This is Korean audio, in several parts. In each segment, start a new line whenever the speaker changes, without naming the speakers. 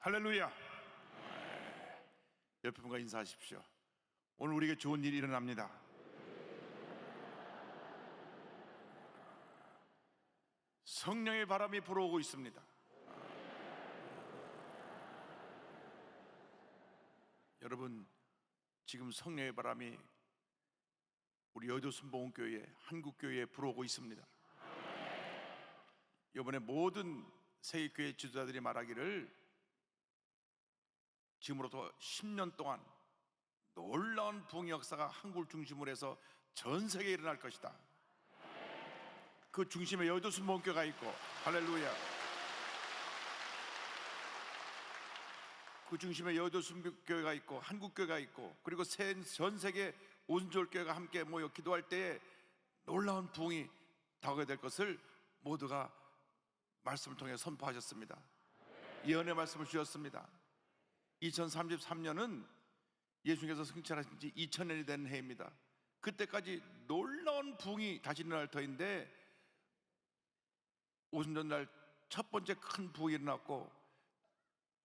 할렐루야. 옆에 분과 인사하십시오. 오늘 우리에게 좋은 일이 일어납니다. 성령의 바람이 불어오고 있습니다. 여러분, 지금 성령의 바람이 우리 여의도 순복음교회, 한국교회에 불어오고 있습니다. 이번에 모든 세계교회 지도자들이 말하기를 지금으로부터 10년 동안 놀라운 부흥의 역사가 한국을 중심으로 해서 전 세계에 일어날 것이다. 그 중심에 여의도 순복음교회가 있고, 할렐루야. 그 중심에 여의도 순복음교회가 있고, 한국교회가 있고, 그리고 전 세계 오순절교회가 함께 모여 기도할 때에 놀라운 부흥이 다가오게 될 것을 모두가 말씀을 통해 선포하셨습니다. 예언의 말씀을 주셨습니다. 2033년은 예수님께서 승천하신 지 2000년이 된 해입니다. 그때까지 놀라운 부흥이 다시 일어날 터인데, 오순절날 첫 번째 큰 부흥이 일어났고,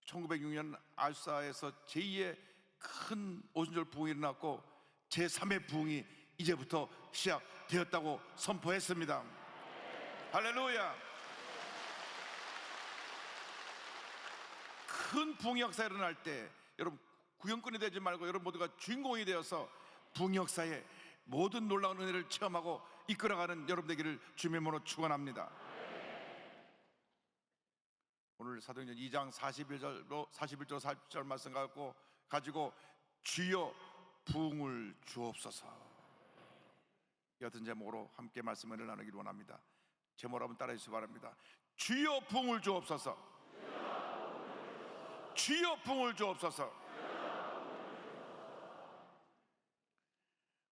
1906년 알사에서 제2의 큰 오순절 부흥이 일어났고, 제3의 부흥이 이제부터 시작되었다고 선포했습니다. 할렐루야. 큰 부흥 역사가 일어날 때 여러분 구경꾼이 되지 말고 여러분 모두가 주인공이 되어서 부흥 역사의 모든 놀라운 은혜를 체험하고 이끌어가는 여러분 되기를 주님의 이름으로 축원합니다. 오늘 사도행전 2장 41절로 40절 말씀 가지고 주여 부흥을 주옵소서, 이 같은 제목으로 함께 말씀을 나누기를 원합니다. 제목을 한번 따라해 주시기 바랍니다. 주여 부흥을 주옵소서. 주여 부흥을 주옵소서.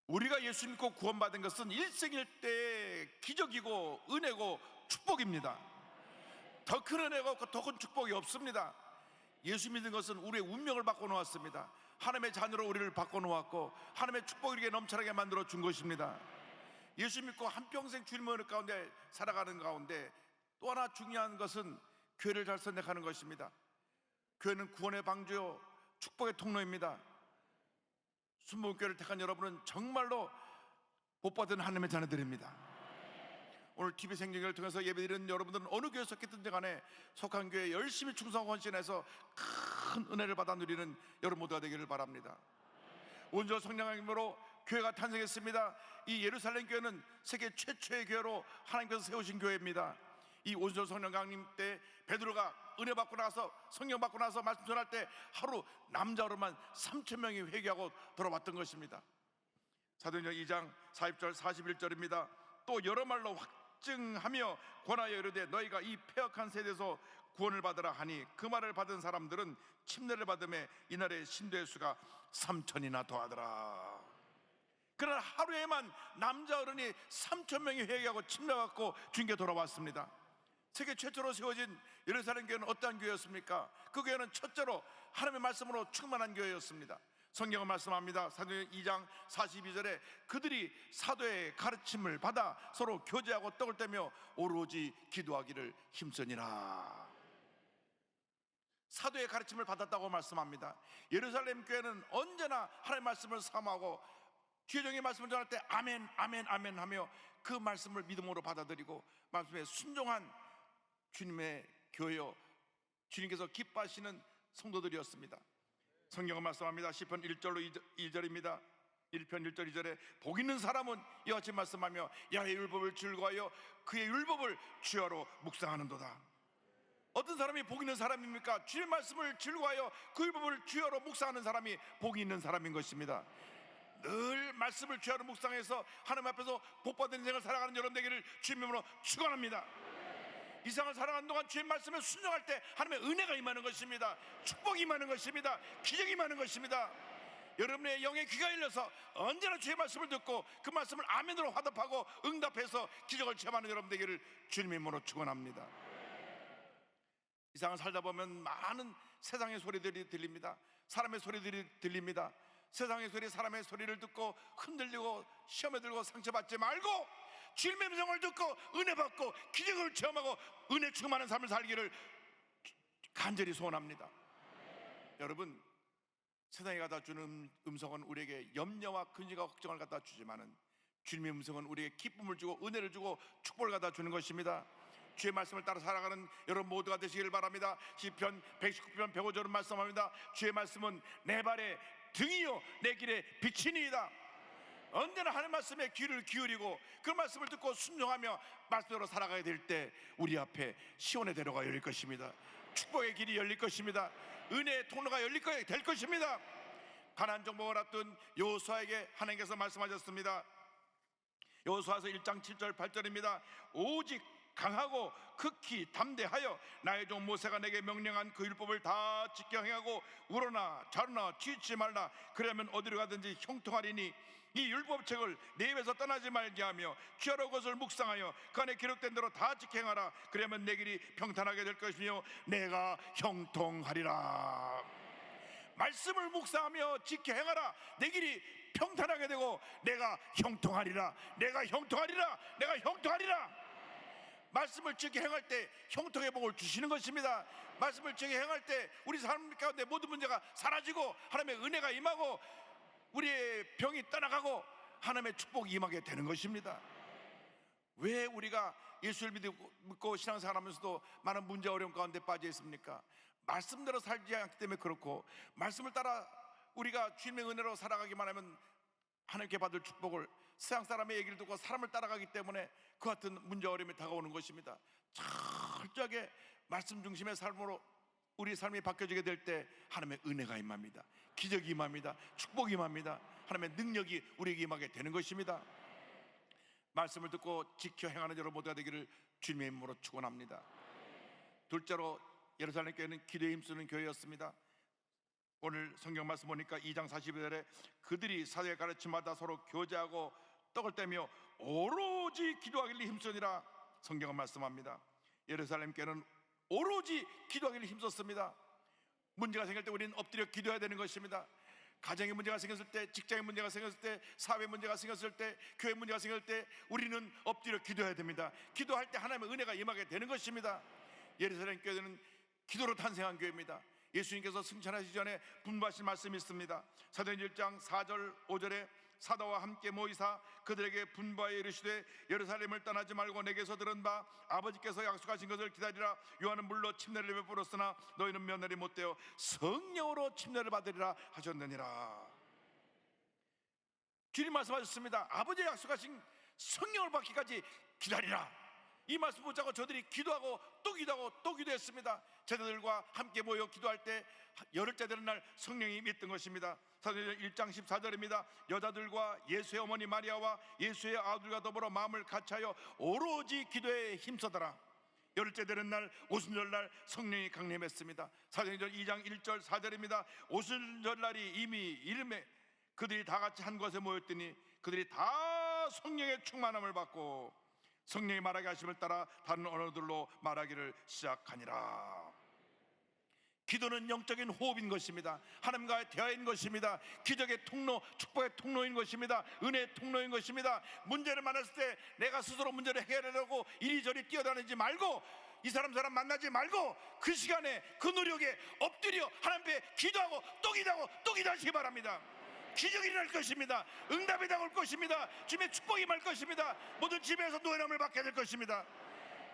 우리가 예수 믿고 구원받은 것은 일생일대의 기적이고 은혜고 축복입니다. 더 큰 은혜가 없고 더 큰 축복이 없습니다. 예수 믿는 것은 우리의 운명을 바꿔놓았습니다. 하나님의 자녀로 우리를 바꿔놓았고 하나님의 축복을 우리에게 넘쳐나게 만들어 준 것입니다. 예수 믿고 한평생 주님의 은혜 가운데 살아가는 가운데 또 하나 중요한 것은 교회를 잘 선택하는 것입니다. 교회는 구원의 방주요 축복의 통로입니다. 순복음교회를 택한 여러분은 정말로 복받은 하나님의 자녀들입니다. 오늘 TV 생중계를 통해서 예배드리는 여러분들은 어느 교회에 속했든지 간에 속한 교회에 열심히 충성하고 헌신해서 큰 은혜를 받아 누리는 여러분 모두가 되기를 바랍니다. 온전 성령의 힘으로 교회가 탄생했습니다. 이 예루살렘 교회는 세계 최초의 교회로 하나님께서 세우신 교회입니다. 이 오순절 성령 강림 때 베드로가 은혜 받고 나서 성령 받고 나서 말씀 전할 때 하루 남자로만 3,000명이 회개하고 돌아왔던 것입니다. 사도행전 2장 40절 41절입니다. 또 여러 말로 확증하며 권하여 이르되 너희가 이 패역한 세대에서 구원을 받으라 하니 그 말을 받은 사람들은 침례를 받음에 이날의 신도의 수가 3,000이나 더하더라. 그러나 하루에만 남자 어른이 3,000명이 회개하고 침례받고 주님께 돌아왔습니다. 세계 최초로 세워진 예루살렘 교회는 어떠한 교회였습니까? 그 교회는 첫째로 하나님의 말씀으로 충만한 교회였습니다. 성경은 말씀합니다. 사도행전 2장 42절에 그들이 사도의 가르침을 받아 서로 교제하고 떡을 떼며 오로지 기도하기를 힘쓰니라. 사도의 가르침을 받았다고 말씀합니다. 예루살렘 교회는 언제나 하나님의 말씀을 사모하고 주의 말씀을 전할 때 아멘 아멘 아멘 하며 그 말씀을 믿음으로 받아들이고 말씀에 순종한 주님의 교회요, 주님께서 기뻐하시는 성도들이었습니다. 성경은 말씀합니다. 시편 1절로 2절입니다. 1편 1절 2절에 복 있는 사람은 이와 같이 말씀하며 야훼의 율법을 즐거워하여 그의 율법을 주야로 묵상하는도다. 어떤 사람이 복 있는 사람입니까? 주의 말씀을 즐거워하여 그 율법을 주야로 묵상하는 사람이 복이 있는 사람인 것입니다. 늘 말씀을 주야로 묵상해서 하나님 앞에서 복받은 인생을 살아가는 여러분 되기를 주님의 이름으로 축원합니다. 이 세상을 살아가는 동안 주의 말씀에 순종할 때 하나님의 은혜가 임하는 것입니다. 축복이 임하는 것입니다. 기적이 임하는 것입니다. 여러분의 영의 귀가 열려서 언제나 주의 말씀을 듣고 그 말씀을 아멘으로 화답하고 응답해서 기적을 체험하는 여러분 되기를 주님의 이름으로 축원합니다. 이 세상을 살다 보면 많은 세상의 소리들이 들립니다. 사람의 소리들이 들립니다. 세상의 소리, 사람의 소리를 듣고 흔들리고 시험에 들고 상처받지 말고 주님의 음성을 듣고 은혜 받고 기적을 체험하고 은혜 충만한 삶을 살기를 간절히 소원합니다. 여러분, 세상에 갖다 주는 음성은 우리에게 염려와 근심과 걱정을 갖다 주지만은 주님의 음성은 우리에게 기쁨을 주고 은혜를 주고 축복을 갖다 주는 것입니다. 주의 말씀을 따라 살아가는 여러분 모두가 되시길 바랍니다. 시편 119편 105절은 말씀합니다. 주의 말씀은 내 발의 등이요 내 길의 빛이니이다. 언제나 하나님 말씀에 귀를 기울이고 그 말씀을 듣고 순종하며 말씀대로 살아가야 될 때 우리 앞에 시온의 대로가 열릴 것입니다. 축복의 길이 열릴 것입니다. 은혜의 통로가 열릴 될 것입니다. 가나안 정복을 앞둔 여호수아에게 하나님께서 말씀하셨습니다. 여호수아서 1장 7절 8절입니다. 오직 강하고 극히 담대하여 나의 종 모세가 내게 명령한 그 율법을 다 지켜 행하고 우러나 자르나 치우치 말라. 그러면 어디로 가든지 형통하리니 이 율법책을 내 입에서 떠나지 말게 하며 귀하러 것을 묵상하여 그 안에 기록된 대로 다 지켜 행하라. 그러면 내 길이 평탄하게 될 것이며 내가 형통하리라. 말씀을 묵상하며 지켜 행하라. 내 길이 평탄하게 되고 내가 형통하리라. 내가 형통하리라. 내가 형통하리라. 말씀을 지켜 행할 때 형통의 복을 주시는 것입니다. 말씀을 지켜 행할 때 우리 삶 가운데 모든 문제가 사라지고 하나님의 은혜가 임하고 우리의 병이 떠나가고 하나님의 축복이 임하게 되는 것입니다. 왜 우리가 예수를 믿고 신앙생활하면서도 많은 문제 어려움 가운데 빠져 있습니까? 말씀대로 살지 않기 때문에 그렇고, 말씀을 따라 우리가 주님의 은혜로 살아가기만 하면 하나님께 받을 축복을, 세상 사람의 얘기를 듣고 사람을 따라가기 때문에 그 같은 문제 어려움이 다가오는 것입니다. 철저하게 말씀 중심의 삶으로 우리 삶이 바뀌어지게 될 때 하나님의 은혜가 임합니다. 기적이 임합니다. 축복이 임합니다. 하나님의 능력이 우리에게 임하게 되는 것입니다. 말씀을 듣고 지켜 행하는 여러분 모두가 되기를 주님의 이름으로 축원합니다. 둘째로 예루살렘 교회는 기도에 힘쓰는 교회였습니다. 오늘 성경 말씀 보니까 2장 42절에 그들이 사도의 가르침마다 서로 교제하고 떡을 떼며 오로지 기도하기를 힘쓰니라 성경은 말씀합니다. 예루살렘 교회는 오로지 기도하기를 힘썼습니다. 문제가 생길 때 우리는 엎드려 기도해야 되는 것입니다. 가정의 문제가 생겼을 때, 직장의 문제가 생겼을 때, 사회 문제가 생겼을 때, 교회 문제가 생겼을 때 우리는 엎드려 기도해야 됩니다. 기도할 때 하나님의 은혜가 임하게 되는 것입니다. 예루살렘 교회는 기도로 탄생한 교회입니다. 예수님께서 승천하시기 전에 분부하신 말씀이 있습니다. 사도행전 1장 4절 5절에 사도와 함께 모이사 그들에게 분부하여 이르시되 예루살렘을 떠나지 말고 내게서 들은 바 아버지께서 약속하신 것을 기다리라. 요한은 물로 침례를 베풀었으나 너희는 면허를 못되어 성령으로 침례를 받으리라 하셨느니라. 주님 말씀하셨습니다. 아버지의 약속하신 성령을 받기까지 기다리라. 이 말씀 붙잡고 저들이 기도하고 또 기도하고 또 기도했습니다. 제자들과 함께 모여 기도할 때 열흘째 되는 날 성령이 믿던 것입니다. 사도행전 1장 14절입니다. 여자들과 예수의 어머니 마리아와 예수의 아들과 더불어 마음을 같이하여 오로지 기도에 힘써더라. 열흘째 되는 날 오순절날 성령이 강림했습니다. 사도행전 2장 1절 4절입니다. 오순절날이 이미 이름에 그들이 다 같이 한 곳에 모였더니 그들이 다 성령의 충만함을 받고 성령이 말하게 하심을 따라 다른 언어들로 말하기를 시작하니라. 기도는 영적인 호흡인 것입니다. 하나님과의 대화인 것입니다. 기적의 통로, 축복의 통로인 것입니다. 은혜의 통로인 것입니다. 문제를 만났을 때 내가 스스로 문제를 해결하려고 이리저리 뛰어다니지 말고, 이 사람 만나지 말고 그 시간에 그 노력에 엎드려 하나님 앞에 기도하고 또 기도하고 또 기도하시기 바랍니다. 기적이 일어날 것입니다. 응답이 나올 것입니다. 주님의 축복이 임할 것입니다. 모든 집에서 노예함을 받게 될 것입니다.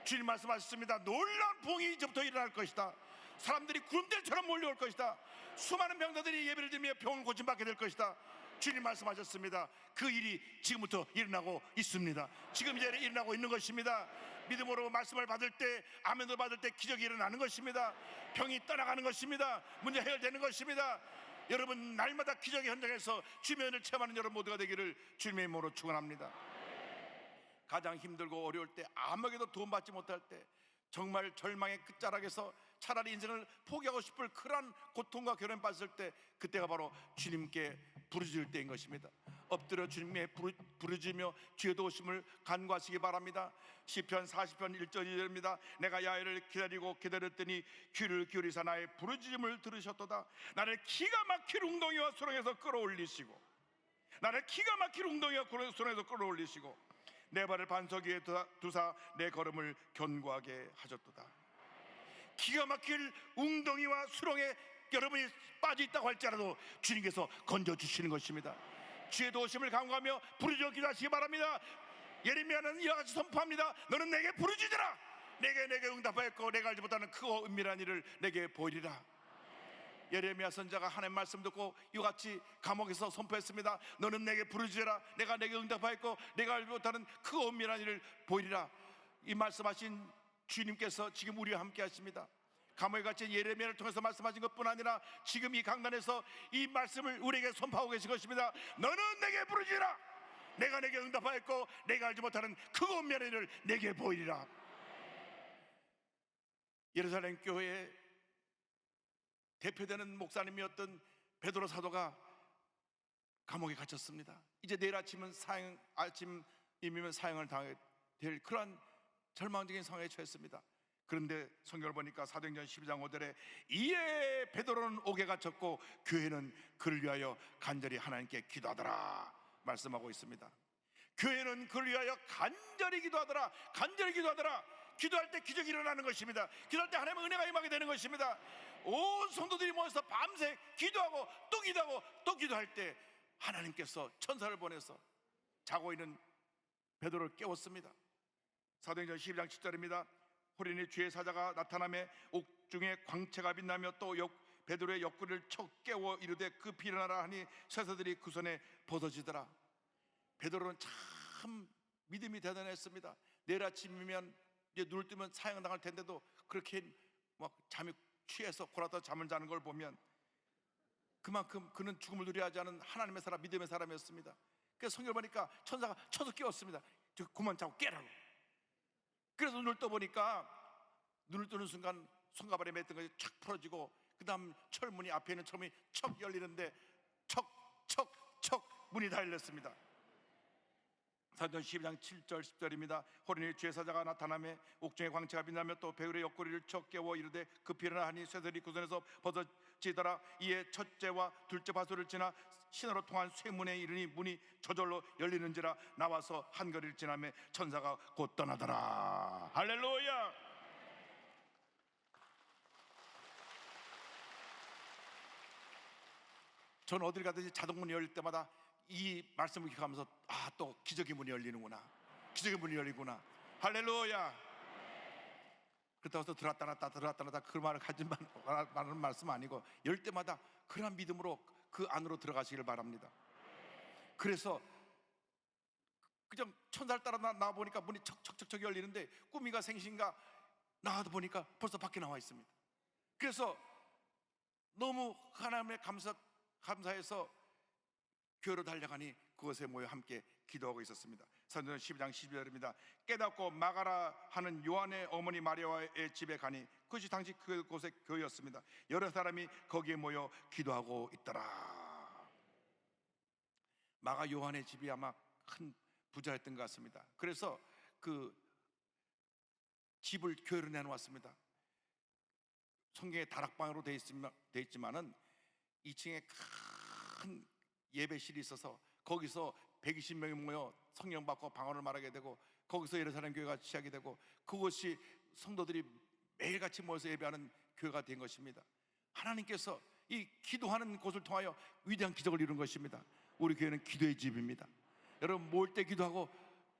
주님 말씀하셨습니다. 놀라운 봉이 이제부터 일어날 것이다. 사람들이 구름대처럼 몰려올 것이다. 수많은 병자들이 예배를 드리며 병을 고침받게 될 것이다. 주님 말씀하셨습니다. 그 일이 지금부터 일어나고 있습니다. 지금 이제 일어나고 있는 것입니다. 믿음으로 말씀을 받을 때, 아멘을 받을 때 기적이 일어나는 것입니다. 병이 떠나가는 것입니다. 문제 해결되는 것입니다. 여러분 날마다 기적의 현장에서 주님의 은혜를 체험하는 여러분 모두가 되기를 주님의 이름으로 축원합니다. 가장 힘들고 어려울 때, 아무에게도 도움받지 못할 때, 정말 절망의 끝자락에서 차라리 인생을 포기하고 싶을 그러한 고통과 괴로움에 빠졌을 때, 그때가 바로 주님께 부르짖을 때인 것입니다. 엎드려 주님께 부르짖으며 주의 도우심을 간구하시기 바랍니다. 시편 40편 1절 2절입니다. 내가 야훼를 기다렸더니 귀를 기울이사 나의 부르짖음을 들으셨도다. 나를 기가 막힐 웅덩이와 수렁에서 끌어올리시고, 나를 기가 막힐 웅덩이와 수렁에서 끌어올리시고 내 발을 반석 위에 두사 내 걸음을 견고하게 하셨도다. 기가 막힐 웅덩이와 수렁에 여러분이 빠져 있다고 할지라도 주님께서 건져주시는 것입니다. 주의 도우심을 간구하며 부르짖어 기도하시기 바랍니다. 예레미야는 이와 같이 선포합니다. 너는 내게 부르짖으라. 내게 응답하였고 내가 알지 못하는 크고 은밀한 일을 내게 보이리라. 예레미야 선지자가 하나님의 말씀 듣고 이와 같이 감옥에서 선포했습니다. 너는 내게 부르짖으라. 내가 내게 응답하였고 내가 알지 못하는 크고 은밀한 일을 보이리라. 이 말씀하신 주님께서 지금 우리와 함께 하십니다. 감옥에 갇힌 예레미야를 통해서 말씀하신 것뿐 아니라 지금 이 강단에서 이 말씀을 우리에게 선포하고 계신 것입니다. 너는 내게 부르짖으라. 내가 내게 응답하였고 내가 알지 못하는 크고 은밀한 일을 내게 보이리라. 예루살렘 교회의 대표되는 목사님이었던 베드로 사도가 감옥에 갇혔습니다. 이제 내일 아침이면 사형을 당하게 될 그러한 절망적인 상황에 처했습니다. 그런데 성경을 보니까 사도행전 12장 5절에 이에 베드로는 옥에 갇혔고 교회는 그를 위하여 간절히 하나님께 기도하더라 말씀하고 있습니다. 교회는 그를 위하여 간절히 기도하더라. 간절히 기도하더라. 기도할 때 기적이 일어나는 것입니다. 기도할 때 하나님의 은혜가 임하게 되는 것입니다. 온 성도들이 모여서 밤새 기도하고 또 기도하고 또 기도할 때 하나님께서 천사를 보내서 자고 있는 베드로를 깨웠습니다. 사도행전 12장 7절입니다. 호련히 주의 사자가 나타나매 옥중에 광채가 빛나며 또 베드로의 옆구리를 척 깨워 이르되 급히 일어나라 하니 쇠사들이 그 손에 벗어지더라. 베드로는 참 믿음이 대단했습니다. 내일 아침이면 이제 눈을 뜨면 사형 당할 텐데도 그렇게 막 잠이 취해서 골아서 잠을 자는 걸 보면 그만큼 그는 죽음을 두려워하지 않은 하나님의 사람, 믿음의 사람이었습니다. 그래서 성경을 보니까 천사가 쳐서 깨웠습니다. 그만 자고 깨라고. 그래서 눈을 떠보니까 눈을 뜨는 순간 손가발에 맸던 것이 촥 풀어지고 그 다음 철문이 앞에 있는 철문이 척 열리는데 척 문이 다 열렸습니다. 사도행전 12장 7절 10절입니다. 호련히 주의 사자가 나타나매 옥중에 광채가 빛나며 또 베드로의 옆구리를 척 깨워 이르되 급히 일어나라 하니 쇠들이 그 손에서 벗어지더라. 이에 첫째와 둘째 바소를 지나 신으로 통한 쇠문에 이르니 문이 저절로 열리는지라 나와서 한 거리를 지나매 천사가 곧 떠나더라. 할렐루야. 저는 어딜 가든지 자동문이 열릴 때마다 이 말씀을 기억하면서 또 기적의 문이 열리는구나. 기적의 문이 열리구나. 할렐루야. 그렇다고 해서 들었다 놨다 그 말을 가진 말하는 말씀 아니고 열 때마다 그런 믿음으로 그 안으로 들어가시길 바랍니다. 그래서 그냥 천사를 따라 나와보니까 문이 척 열리는데 꿈인가 생신가 나와도 보니까 벌써 밖에 나와 있습니다. 그래서 너무 하나님의 감사해서 교회로 달려가니 그곳에 모여 함께 기도하고 있었습니다. 사도행전 12장 12절입니다. 깨닫고 마가라 하는 요한의 어머니 마리아의 집에 가니 그것이 당시 그곳의 교회였습니다. 여러 사람이 거기에 모여 기도하고 있더라. 마가 요한의 집이 아마 큰 부자였던 것 같습니다. 그래서 그 집을 교회로 내놓았습니다. 성경에 다락방으로 되어 있지만은 2층에 큰 예배실이 있어서 거기서 120명이 모여 성령 받고 방언을 말하게 되고 거기서 예루살렘 교회가 시작이 되고 그것이 성도들이 매일같이 모여서 예배하는 교회가 된 것입니다. 하나님께서 이 기도하는 곳을 통하여 위대한 기적을 이룬 것입니다. 우리 교회는 기도의 집입니다. 여러분 모일 때 기도하고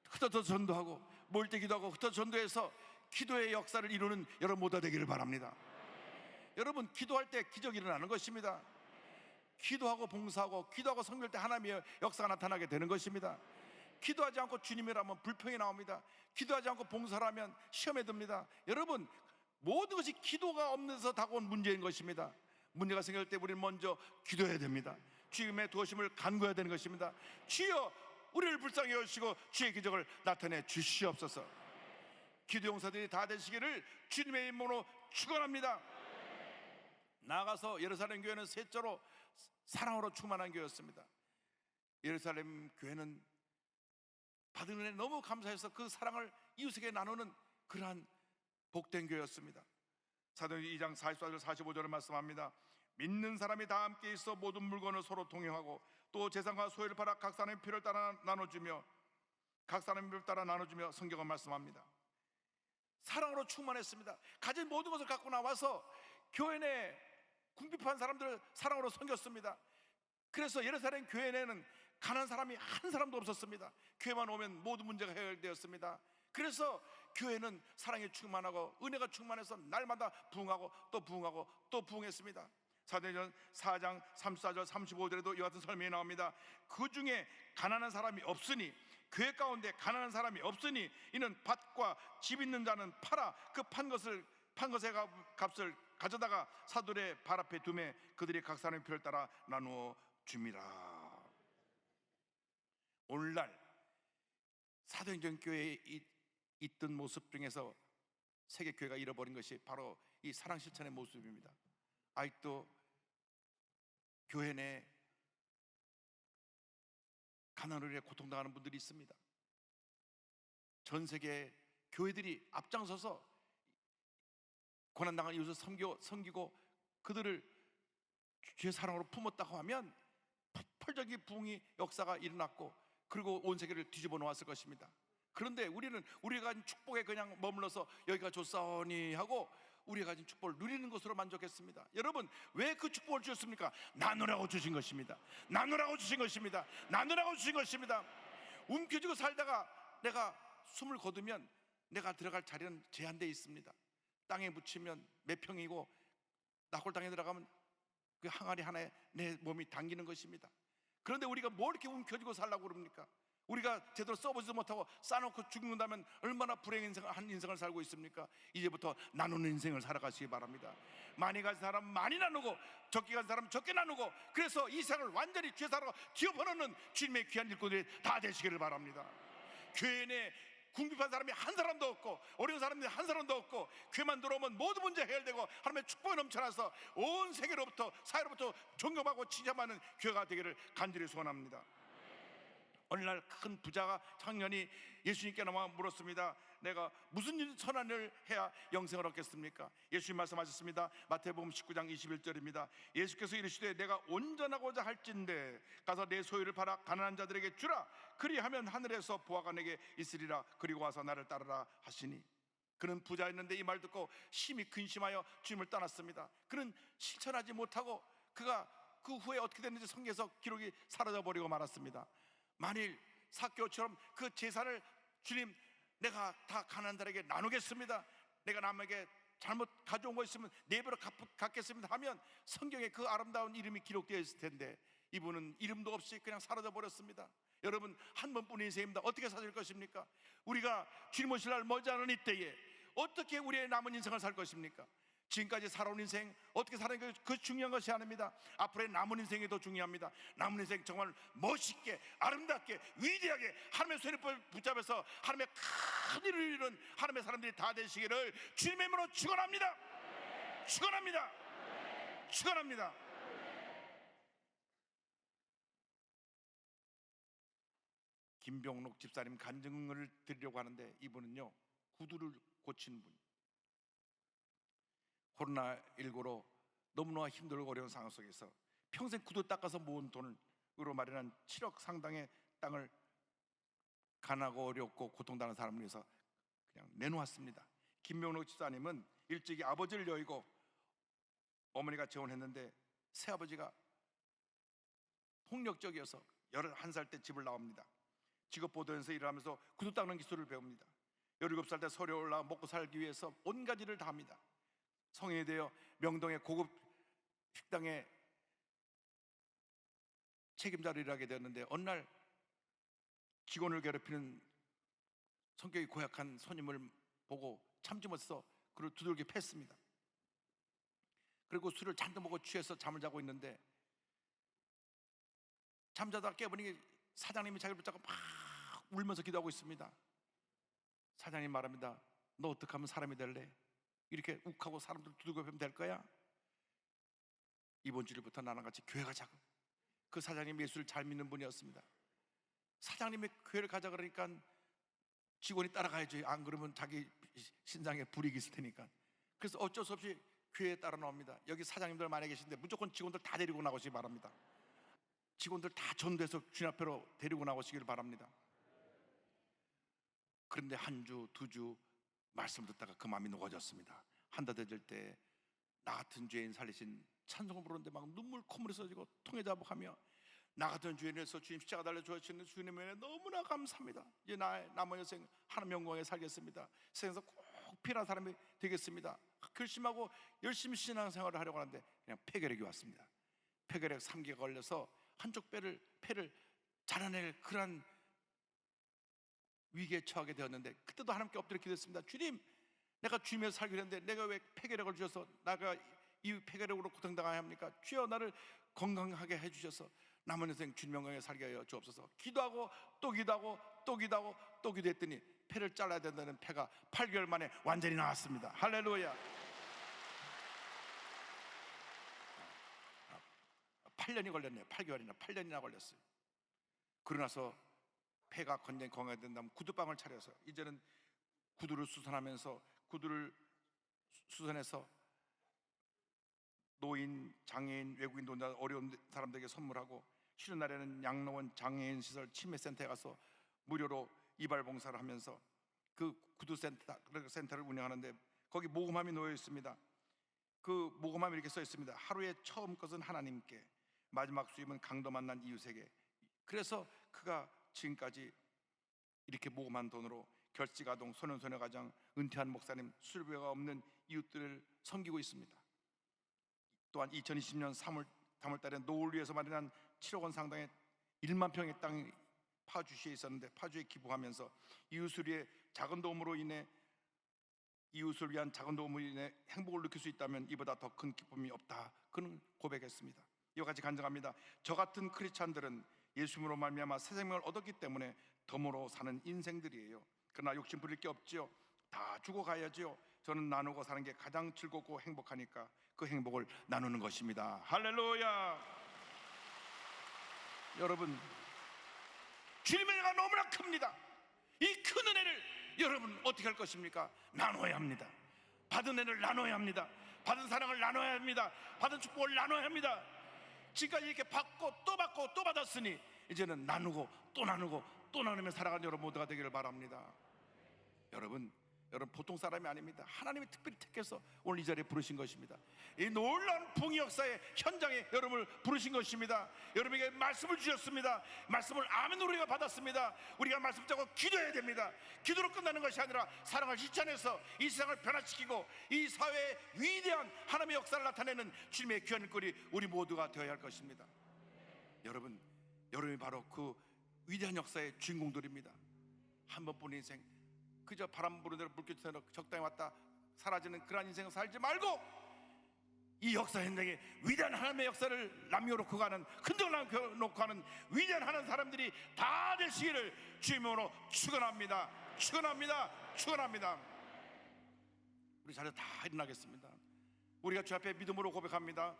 흩어져 전도하고 모일 때 기도하고 흩어져 전도해서 기도의 역사를 이루는 여러분 모두가 되기를 바랍니다. 여러분 기도할 때 기적이 일어나는 것입니다. 기도하고 봉사하고 기도하고 섬길 때 하나님의 역사가 나타나게 되는 것입니다. 기도하지 않고 주님이라면 불평이 나옵니다. 기도하지 않고 봉사를 하면 시험에 듭니다. 여러분 모든 것이 기도가 없는 데서 다가온 문제인 것입니다. 문제가 생길 때 우리는 먼저 기도해야 됩니다. 주님의 도우심을 간구해야 되는 것입니다. 주여 우리를 불쌍히 여기시고 주의 기적을 나타내 주시옵소서. 기도 용사들이 다 되시기를 주님의 이름으로 축원합니다. 나아가서 예루살렘 교회는 셋째로 사랑으로 충만한 교회였습니다. 예루살렘 교회는 받은 은혜 너무 감사해서 그 사랑을 이웃에게 나누는 그러한 복된 교회였습니다. 사도행전 2장 44절 45절을 말씀합니다. 믿는 사람이 다 함께 있어 모든 물건을 서로 동용하고 또 재산과 소유를 팔아 각 사람의 필요를 따라 나눠주며 성경을 말씀합니다. 사랑으로 충만했습니다. 가진 모든 것을 갖고 나와서 교회 내 궁핍한 사람들을 사랑으로 섬겼습니다. 그래서 예루살렘 교회 내에는 가난한 사람이 한 사람도 없었습니다. 교회만 오면 모든 문제가 해결되었습니다. 그래서 교회는 사랑이 충만하고 은혜가 충만해서 날마다 부흥하고 또 부흥하고 또 부흥했습니다. 사도행전 4장 34절 35절에도 이와 같은 설명이 나옵니다. 그 중에 가난한 사람이 없으니, 교회 가운데 가난한 사람이 없으니 이는 밭과 집 있는 자는 팔아 그 판 것의 값을 가져다가 사도의 발 앞에 두매 그들이 각 사람의 필요를 따라 나누어 줍니다. 오늘날 사도행전 교회에 있던 모습 중에서 세계교회가 잃어버린 것이 바로 이 사랑 실천의 모습입니다. 아직도 교회 내 가난으로 인해 고통당하는 분들이 있습니다. 전 세계 교회들이 앞장서서 고난당한 이웃을 섬기고 그들을 주의 사랑으로 품었다고 하면 폭발적인 부흥의 역사가 일어났고 그리고 온 세계를 뒤집어 놓았을 것입니다. 그런데 우리가 가진 축복에 그냥 머물러서 여기가 좋사오니 하고 우리가 가진 축복을 누리는 것으로 만족했습니다. 여러분, 왜 그 축복을 주셨습니까? 나누라고 주신 것입니다. 나누라고 주신 것입니다. 나누라고 주신 것입니다. 움켜쥐고 살다가 내가 숨을 거두면 내가 들어갈 자리는 제한되어 있습니다. 땅에 묻히면 몇 평이고 낙골 땅에 들어가면 그 항아리 하나에 내 몸이 당기는 것입니다. 그런데 우리가 뭘 이렇게 움켜쥐고 살라고 그럽니까? 우리가 제대로 써보지도 못하고 쌓아놓고 죽는다면 얼마나 불행한 인생을 살고 있습니까? 이제부터 나누는 인생을 살아가시기 바랍니다. 많이 가진 사람 많이 나누고 적게 가진 사람 적게 나누고, 그래서 이 세상을 완전히 죄 사랑으로 뒤엎어놓는 주님의 귀한 일꾼들이 다 되시기를 바랍니다. 교회 내 궁핍한 사람이 한 사람도 없고 어려운 사람이 한 사람도 없고 교회만 들어오면 모든 문제 해결되고 하나님의 축복이 넘쳐나서 온 세계로부터 사회로부터 존경하고 칭찬받는 교회가 되기를 간절히 소원합니다. 오늘날 큰 부자가 청년이 예수님께 나와 물었습니다. 내가 무슨 선한 일을 해야 영생을 얻겠습니까? 예수님 말씀하셨습니다. 마태복음 19장 21절입니다. 예수께서 이르시되 내가 온전하고자 할진대 가서 내 소유를 팔아 가난한 자들에게 주라. 그리하면 하늘에서 보화가 내게 있으리라. 그리고 와서 나를 따르라 하시니, 그는 부자였는데 이 말 듣고 심히 근심하여 주님을 떠났습니다. 그는 실천하지 못하고 그가 그 후에 어떻게 됐는지 성경에서 기록이 사라져 버리고 말았습니다. 만일 삭개오처럼 그 재산을 주님 내가 다 가난한 자에게 나누겠습니다, 내가 남에게 잘못 가져온 거 있으면 네 배로 갚겠습니다 하면 성경에 그 아름다운 이름이 기록되어 있을 텐데 이분은 이름도 없이 그냥 사라져 버렸습니다. 여러분, 한 번뿐인 인생입니다. 어떻게 사실 것입니까? 우리가 주님 오실 날 머지않은 이때에 어떻게 우리의 남은 인생을 살 것입니까? 지금까지 살아온 인생 어떻게 사는 그 중요한 것이 아닙니다. 앞으로의 남은 인생이 더 중요합니다. 남은 인생 정말 멋있게 아름답게 위대하게 하나님의 손을 붙잡아서 하나님의 큰 일을 이루는 하나님의 사람들이 다 되시기를 주님의 이름으로 축원합니다. 축원합니다. 축원합니다. 김병록 집사님 간증을 드리려고 하는데 이분은요 구두를 고치는 분, 코로나19로 너무나 힘들고 어려운 상황 속에서 평생 구두 닦아서 모은 돈으로 마련한 7억 상당의 땅을 가난하고 어렵고 고통당하는 사람을 위해서 그냥 내놓았습니다. 김명록 집사님은 일찍이 아버지를 여의고 어머니가 재혼했는데 새아버지가 폭력적이어서 11살 때 집을 나옵니다. 직업보도원에서 일을 하면서 구두 닦는 기술을 배웁니다. 17살 때 서울에 올라와 먹고 살기 위해서 온 가지를 다 합니다. 성인이 되어 명동의 고급 식당에 책임자로 일하게 되었는데 어느 날 직원을 괴롭히는 성격이 고약한 손님을 보고 참지 못해서 그를 두들겨 팼습니다. 그리고 술을 잔뜩 먹고 취해서 잠을 자고 있는데 잠자다 깨보니 사장님이 자기를 붙잡고 막 울면서 기도하고 있습니다. 사장님 말합니다. 너 어떻게 하면 사람이 될래? 이렇게 욱하고 사람들 두들겨 패면 될 거야? 이번 주일부터 나랑 같이 교회 가자고. 그 사장님 예수를 잘 믿는 분이었습니다. 사장님의 교회를 가자 그러니까 직원이 따라가야지. 안 그러면 자기 신상에 불이익이 있을 테니까. 그래서 어쩔 수 없이 교회에 따라 나옵니다. 여기 사장님들 많이 계신데 무조건 직원들 다 데리고 나오시기 바랍니다. 직원들 다 전도해서 주님 앞으로 데리고 나오시기를 바랍니다. 그런데 한 주, 두 주 말씀 듣다가 그 마음이 녹아졌습니다. 한 달 되질 때 나 같은 죄인 살리신 찬송을 부르는데 막 눈물 콧물이 쏟아지고 통해자복하며 나 같은 주인에서 주님 십자가 달려 주시는 주님의 은혜 너무나 감사합니다. 이제 나의 남은 여생 하나님 영광에 살겠습니다. 세상에서 꼭 필요한 사람이 되겠습니다. 결심하고 열심히 신앙생활을 하려고 하는데 그냥 폐결핵이 왔습니다. 폐결핵 3개가 걸려서 한쪽 폐를 자라낼 그런 위기에 처하게 되었는데, 그때도 하나님께 엎드려 기도했습니다. 주님, 내가 주님에서 살기로 했는데 내가 왜 폐결핵을 주셔서 나가 이 폐결핵으로 고통당해야 합니까? 주여, 나를 건강하게 해주셔서 남은 인생 주님 영광에 살게 하여 주옵소서. 기도하고 또 기도하고 또 기도하고 또 기도했더니 폐를 잘라야 된다는 폐가 8개월 만에 완전히 나왔습니다. 할렐루야. 8년이 걸렸네요. 8개월이나 8년이나 걸렸어요. 그러고 나서 폐가 건강히 건강해야 된다면 구두방을 차려서 이제는 구두를 수선하면서 구두를 수선해서 노인, 장애인, 외국인 노인자 어려운 사람들에게 선물하고, 쉬는 날에는 양로원, 장애인 시설, 치매센터에 가서 무료로 이발 봉사를 하면서 그 구두센터를 운영하는데, 거기 모금함이 놓여 있습니다. 그 모금함이 이렇게 써 있습니다. 하루에 처음 것은 하나님께, 마지막 수입은 강도 만난 이웃에게. 그래서 그가 지금까지 이렇게 모금한 돈으로 결식아동, 소년소녀가정, 은퇴한 목사님, 수료비가 없는 이웃들을 섬기고 있습니다. 또한 2020년 3월 달에 노을 위해서 마련한 7억 원 상당의 1만 평의 땅이 파주시에 있었는데, 파주에 기부하면서 이웃을 위한 작은 도움으로 인해 행복을 느낄 수 있다면 이보다 더 큰 기쁨이 없다, 그는 고백했습니다. 이와 같이 간증합니다. 저 같은 크리스찬들은 예수님으로 말미암아 새 생명을 얻었기 때문에 덤으로 사는 인생들이에요. 그러나 욕심 부릴 게 없지요. 다 죽어가야지요. 저는 나누고 사는 게 가장 즐겁고 행복하니까 그 행복을 나누는 것입니다. 할렐루야. 여러분, 주님의 은혜가 너무나 큽니다. 이 큰 은혜를 여러분 어떻게 할 것입니까? 나눠야 합니다. 받은 은혜를 나눠야 합니다. 받은 사랑을 나눠야 합니다. 받은 축복을 나눠야 합니다. 지금까지 이렇게 받고 또 받았으니 이제는 나누고 또 나누며 살아가는 여러분 모두가 되기를 바랍니다. 여러분 보통 사람이 아닙니다. 하나님이 특별히 택해서 오늘 이 자리에 부르신 것입니다. 이 놀라운 풍의 역사의 현장에 여러분을 부르신 것입니다. 여러분에게 말씀을 주셨습니다. 말씀을 아멘 우리가 받았습니다. 우리가 말씀 잡고 기도해야 됩니다. 기도로 끝나는 것이 아니라 사랑을 실천해서 이 세상을 변화시키고 이 사회에 위대한 하나님의 역사를 나타내는 주님의 귀한 일거리 우리 모두가 되어야 할 것입니다. 여러분이 바로 그 위대한 역사의 주인공들입니다. 한 번뿐인 인생, 그저 바람 부는 대로 물결처럼 적당히 왔다 사라지는 그러한 인생을 살지 말고 이 역사 현장에 위대한 하나님의 역사를 남겨놓고 가는, 흔적을 남겨놓고 가는 위대한 하나님 사람들이 다 되시기를 주님으로 축원합니다. 우리 자리에 다 일어나겠습니다. 우리가 주 앞에 믿음으로 고백합니다.